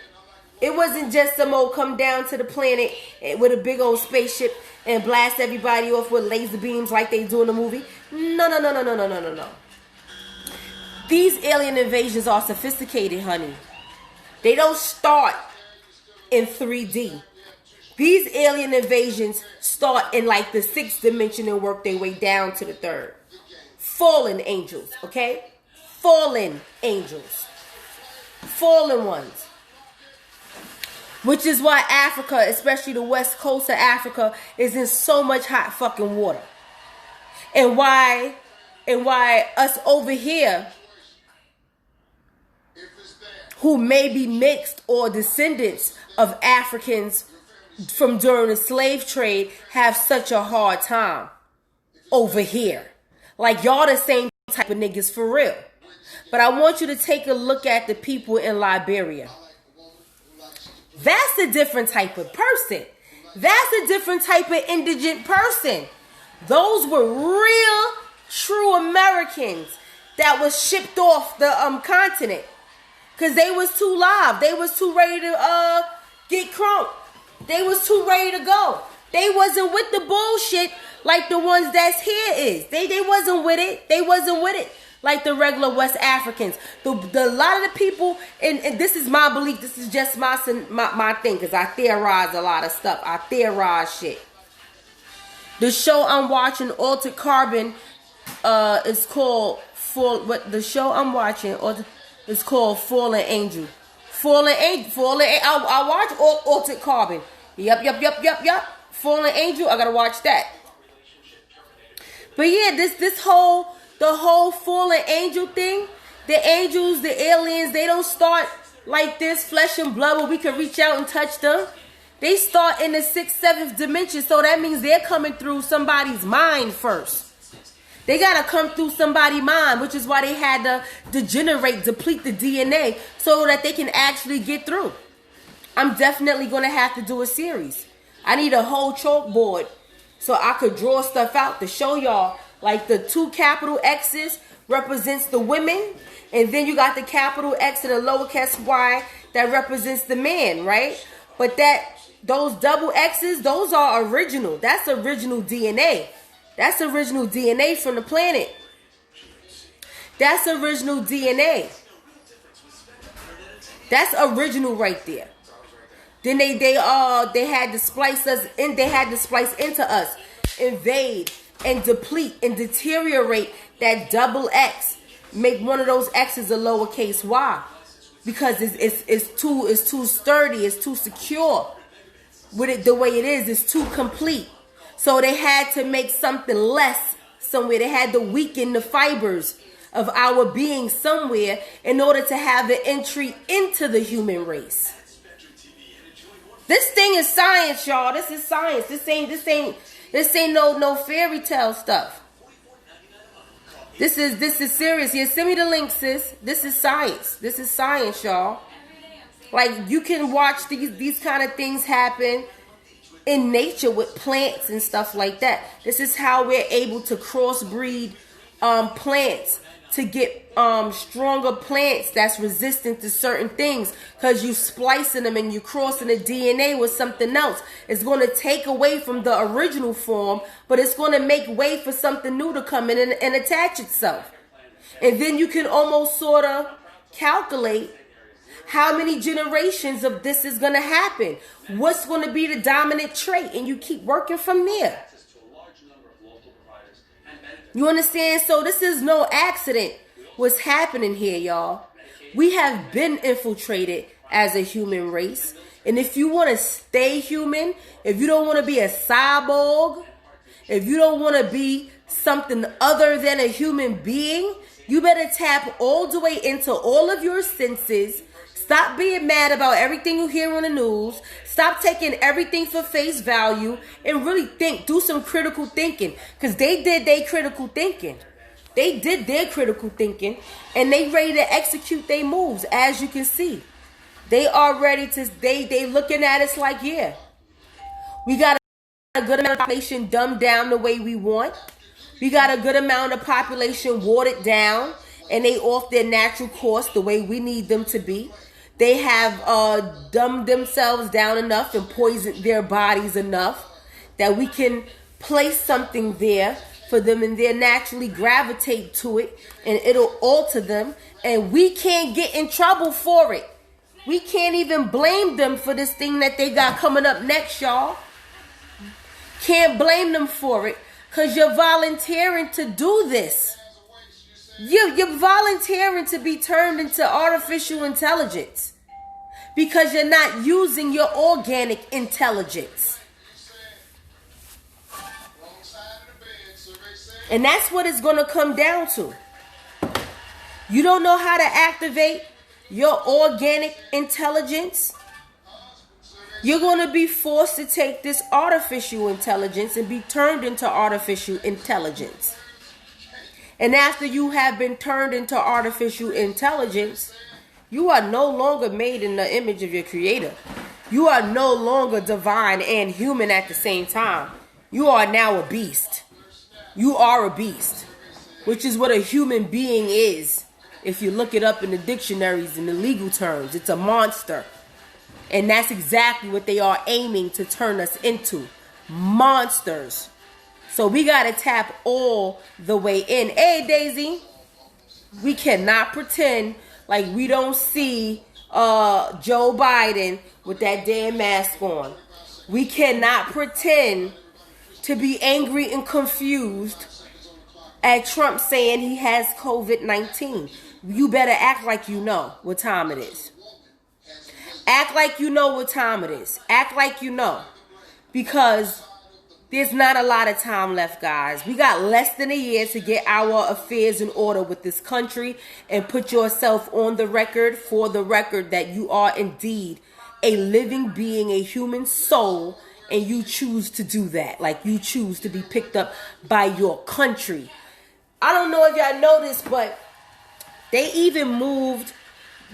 It wasn't just some old come down to the planet with a big old spaceship and blast everybody off with laser beams like they do in the movie. No. These alien invasions are sophisticated, honey. They don't start in 3D. These alien invasions start in like the 6th dimension and work their way down to the 3rd. fallen angels, okay? Fallen angels. Fallen ones. Which is why Africa, especially the west coast of Africa, is in so much hot fucking water. And why us over here, who may be mixed or descendants of Africans from during the slave trade, have such a hard time over here. Like, y'all the same type of niggas for real. But I want you to take a look at the people in Liberia. That's a different type of person. That's a different type of indigent person. Those were real, true Americans that was shipped off the continent. Because they was too live. They was too ready to get crunk. They was too ready to go. They wasn't with the bullshit like the ones that's here is. They wasn't with it. They wasn't with it like the regular West Africans. The lot of the people, and this is my belief, this is just my thing, because I theorize a lot of stuff. I theorize shit. The show I'm watching, Altered Carbon, is called is called Fallen Angel. I watch Altered Carbon. Yep. Fallen Angel, I gotta watch that. But yeah, the whole fallen angel thing, the angels, the aliens, they don't start like this, flesh and blood, where we can reach out and touch them. They start in the 6th, 7th dimension, so that means they're coming through somebody's mind first. They gotta come through somebody's mind, which is why they had to deplete the DNA, so that they can actually get through. I'm definitely gonna have to do a series. I need a whole chalkboard so I could draw stuff out to show y'all. Like, the 2 capital X's represents the women, and then you got the capital X and the lowercase y that represents the man, right? But those double X's, those are original. That's original DNA. That's original DNA from the planet. That's original DNA. That's original right there. Then they had to splice us in. They had to splice into us, invade and deplete and deteriorate that double X. Make one of those X's a lowercase y, because it's too sturdy. It's too secure. With it the way it is, it's too complete. So they had to make something less somewhere. They had to weaken the fibers of our being somewhere in order to have the entry into the human race. This thing is science, y'all. This is science. This ain't no fairy tale stuff. This is serious. Here, send me the link, sis. This is science. This is science, y'all. Like, you can watch these kind of things happen in nature with plants and stuff like that. This is how we're able to crossbreed plants to get stronger plants that's resistant to certain things, because you splicing them and you crossing the DNA with something else. It's going to take away from the original form, but it's going to make way for something new to come in and attach itself. And then you can almost sort of calculate how many generations of this is going to happen. What's going to be the dominant trait? And you keep working from there. You understand? So this is no accident what's happening here, y'all. We have been infiltrated as a human race. And if you want to stay human, if you don't want to be a cyborg, if you don't want to be something other than a human being, you better tap all the way into all of your senses. Stop being mad about everything you hear on the news. Stop taking everything for face value and really think. Do some critical thinking, because they did their critical thinking. They did their critical thinking, and they ready to execute their moves. As you can see, they are ready to. They looking at us like, yeah, we got a good amount of population dumbed down the way we want. We got a good amount of population watered down, and they off their natural course the way we need them to be. They have dumbed themselves down enough and poisoned their bodies enough that we can place something there for them, and they'll naturally gravitate to it, and it'll alter them, and we can't get in trouble for it. We can't even blame them for this thing that they got coming up next, y'all. Can't blame them for it, because you're volunteering to do this. You're volunteering to be turned into artificial intelligence because you're not using your organic intelligence. And that's what it's going to come down to. You don't know how to activate your organic intelligence. You're going to be forced to take this artificial intelligence and be turned into artificial intelligence. And after you have been turned into artificial intelligence, you are no longer made in the image of your creator. You are no longer divine and human at the same time. You are now a beast. You are a beast, which is what a human being is. If you look it up in the dictionaries in the legal terms, it's a monster. And that's exactly what they are aiming to turn us into. Monsters. So we got to tap all the way in. Hey, Daisy. We cannot pretend like we don't see Joe Biden with that damn mask on. We cannot pretend to be angry and confused at Trump saying he has COVID-19. You better act like you know what time it is. Act like you know what time it is. Act like you know. Because there's not a lot of time left, guys. We got less than a year to get our affairs in order with this country and put yourself on the record, for the record, that you are indeed a living being, a human soul, and you choose to do that. Like, you choose to be picked up by your country. I don't know if y'all noticed, but they even moved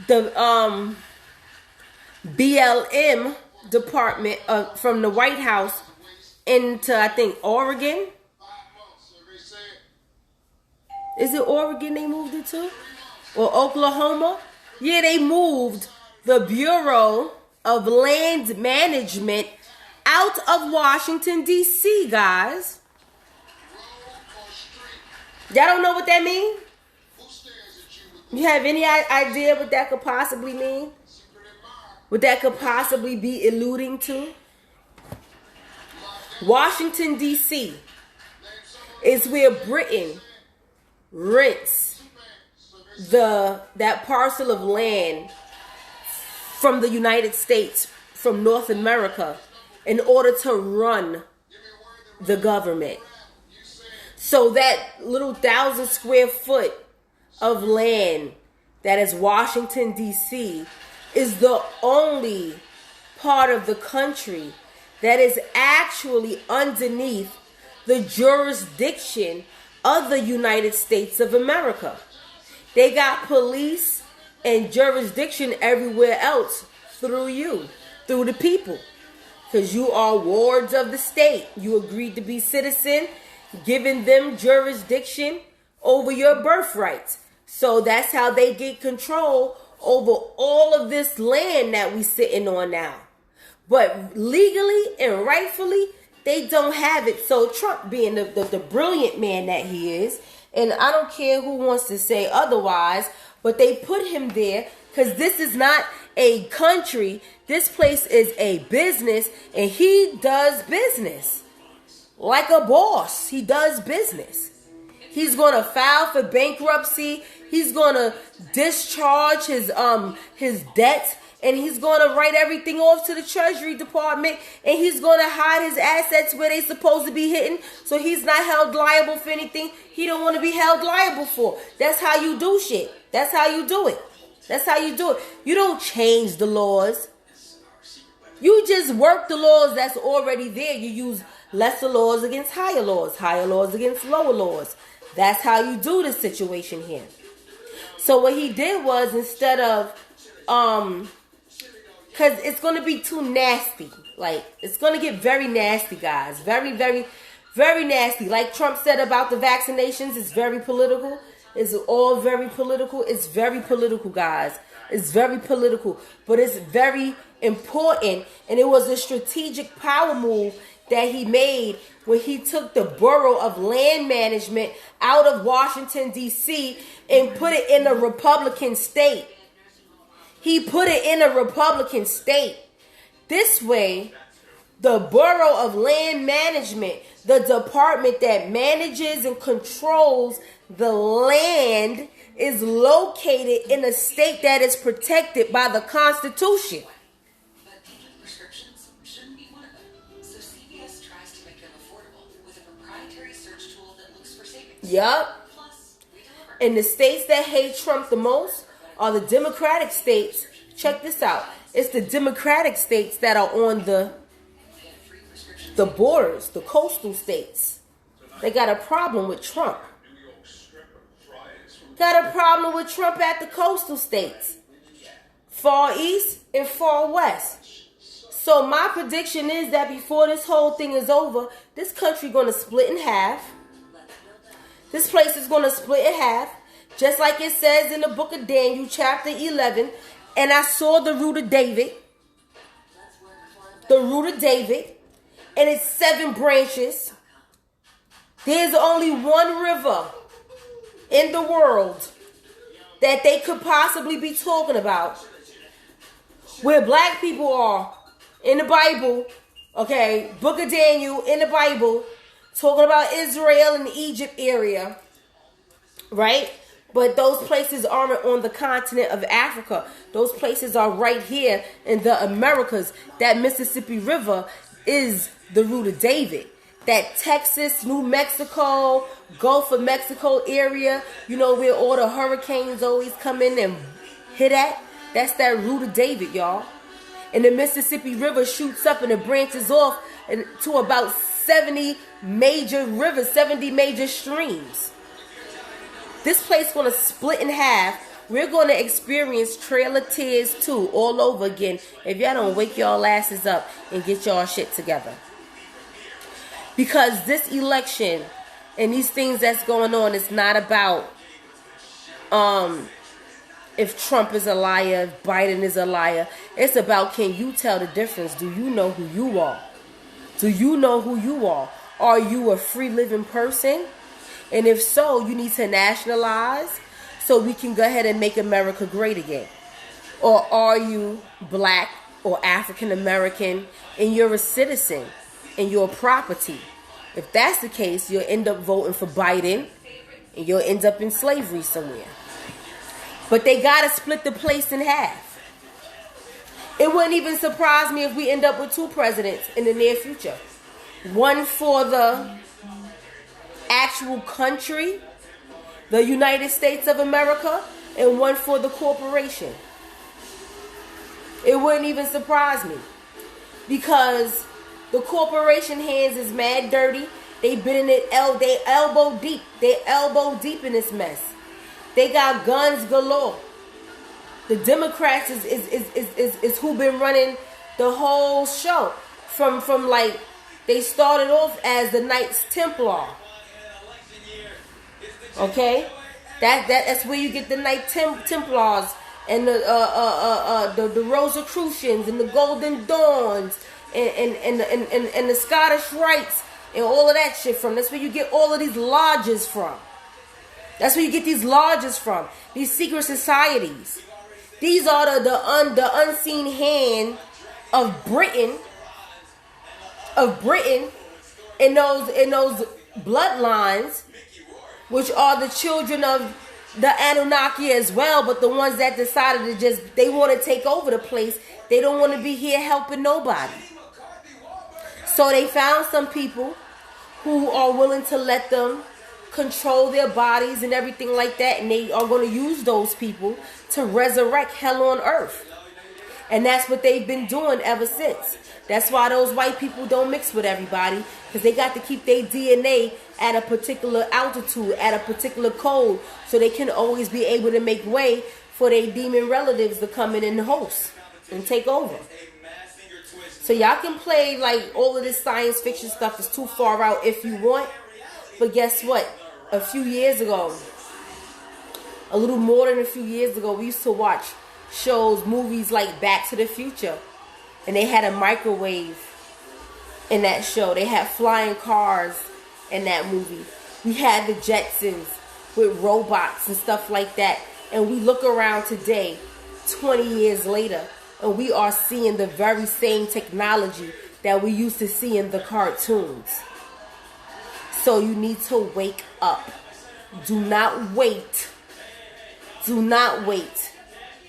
the BLM department from the White House into, I think, Oregon. Is it Oregon they moved it to? Or Oklahoma? Yeah, they moved the Bureau of Land Management out of Washington, D.C., guys. Y'all don't know what that means? You have any idea what that could possibly mean? What that could possibly be alluding to? Washington, D.C. is where Britain rents that parcel of land from the United States, from North America, in order to run the government. So that little 1,000 square foot of land that is Washington, D.C. is the only part of the country that is actually underneath the jurisdiction of the United States of America. They got police and jurisdiction everywhere else through you, through the people. Because you are wards of the state. You agreed to be citizen, giving them jurisdiction over your birthrights. So that's how they get control over all of this land that we sitting on now. But legally and rightfully, they don't have it. So Trump, being the brilliant man that he is, and I don't care who wants to say otherwise, but they put him there because this is not a country. This place is a business, and he does business like a boss. He does business. He's going to file for bankruptcy. He's going to discharge his debts, and he's going to write everything off to the Treasury Department, and he's going to hide his assets where they're supposed to be hidden, so he's not held liable for anything he don't want to be held liable for. That's how you do shit. That's how you do it. That's how you do it. You don't change the laws. You just work the laws that's already there. You use lesser laws against higher laws against lower laws. That's how you do the situation here. So what he did was, instead of, because it's going to be too nasty. Like, it's going to get very nasty, guys. Very, very, very nasty. Like Trump said about the vaccinations, it's very political. It's all very political. It's very political, guys. It's very political. But it's very important. And it was a strategic power move that he made when he took the Bureau of Land Management out of Washington, D.C. and put it in a Republican state. He put it in a Republican state. This way, The Bureau of Land Management, the department that manages and controls the land, is located in a state that is protected by the Constitution. But taking prescriptions shouldn't be one of them. So CVS tries to make them affordable with a proprietary search tool that looks for savings. Yup. Plus, we deliver. And the states that hate Trump the most are the Democratic states. Check this out. It's the Democratic states that are on the borders, the coastal states. They got a problem with Trump. Got a problem with Trump at the coastal states. Far east and far west. So my prediction is that before this whole thing is over, this country going to split in half. This place is going to split in half. Just like it says in the book of Daniel, chapter 11. And I saw the root of David. The root of David. And it's 7 branches. There's only one river in the world that they could possibly be talking about where black people are in the Bible. Okay, book of Daniel in the Bible, talking about Israel and the Egypt area, right? But those places aren't on the continent of Africa. Those places are right here in the Americas. That Mississippi River is the root of David. That Texas, New Mexico, Gulf of Mexico area, you know, where all the hurricanes always come in and hit at. That's that root of David, y'all. And the Mississippi River shoots up and it branches off to about 70 major rivers, 70 major streams. This place going to split in half. We're going to experience Trail of Tears 2 all over again if y'all don't wake y'all asses up and get y'all shit together. Because this election and these things that's going on is not about if Trump is a liar, if Biden is a liar. It's about, can you tell the difference? Do you know who you are? Do you know who you are? Are you a free living person? And if so, you need to nationalize so we can go ahead and make America great again. Or are you black or African American and you're a citizen and you're a property? If that's the case, you'll end up voting for Biden and you'll end up in slavery somewhere. But they got to split the place in half. It wouldn't even surprise me if we end up with 2 presidents in the near future. One for the actual country, the United States of America, and one for the corporation. It wouldn't even surprise me. Because the corporation hands is mad dirty. They been in it, they elbow deep. They elbow deep in this mess. They got guns galore. The Democrats is who been running the whole show. From like, they started off as the Knights Templar. Okay? That's where you get the Knight Templars and the Rosicrucians and the Golden Dawns and the Scottish Rites and all of that shit from. That's where you get all of these lodges from. That's where you get these lodges from. These secret societies. These are the unseen hand of Britain. In those bloodlines, which are the children of the Anunnaki as well, but the ones that decided to they want to take over the place. They don't want to be here helping nobody. So they found some people who are willing to let them control their bodies and everything like that, and they are going to use those people to resurrect hell on earth. And that's what they've been doing ever since. That's why those white people don't mix with everybody, because they got to keep their DNA at a particular altitude, at a particular code, so they can always be able to make way for their demon relatives to come in and host and take over. So y'all can play like all of this science fiction stuff is too far out if you want. But guess what? A few years ago, a little more than a few years ago, we used to watch shows, movies like Back to the Future. And they had a microwave in that show. They had flying cars in that movie. We had the Jetsons with robots and stuff like that. And we look around today, 20 years later, and we are seeing the very same technology that we used to see in the cartoons. So you need to wake up. Do not wait. Do not wait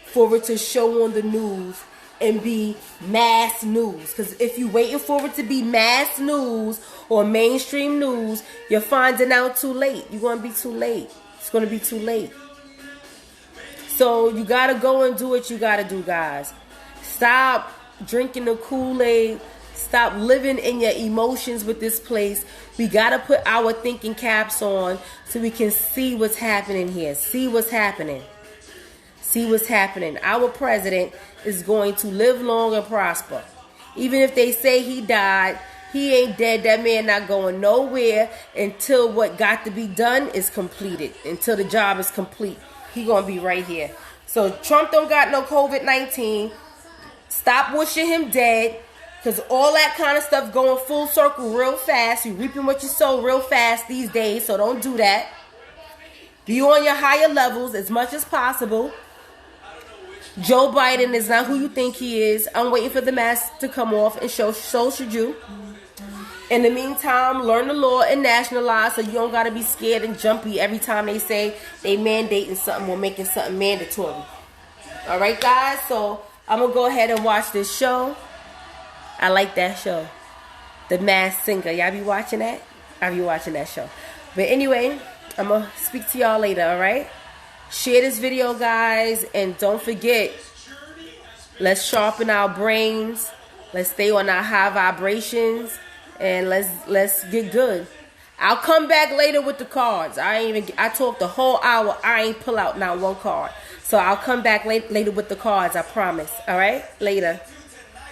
for it to show on the news and be mass news. Because if you're waiting for it to be mass news or mainstream news, you're finding out too late. You're going to be too late. It's going to be too late. So you got to go and do what you got to do, guys. Stop drinking the Kool-Aid. Stop living in your emotions with this place. We got to put our thinking caps on so we can see what's happening here. See what's happening. See what's happening. Our president is going to live long and prosper. Even if they say he died, he ain't dead. That man not going nowhere until what got to be done is completed. Until the job is complete. He going to be right here. So Trump don't got no COVID-19. Stop wishing him dead. Because all that kind of stuff going full circle real fast. You reaping what you sow real fast these days. So don't do that. Be on your higher levels as much as possible. Joe Biden is not who you think he is. I'm waiting for the mask to come off, and so should you. In the meantime, learn the law and nationalize so you don't got to be scared and jumpy every time they say they mandating something or making something mandatory. All right, guys? So I'm going to go ahead and watch this show. I like that show. The Masked Singer. Y'all be watching that? I'll be watching that show. But anyway, I'm going to speak to y'all later, all right? Share this video, guys. And don't forget, let's sharpen our brains. Let's stay on our high vibrations. And let's get good. I'll come back later with the cards. I talked the whole hour. I ain't pull out not one card. So I'll come back later with the cards. I promise. All right? Later.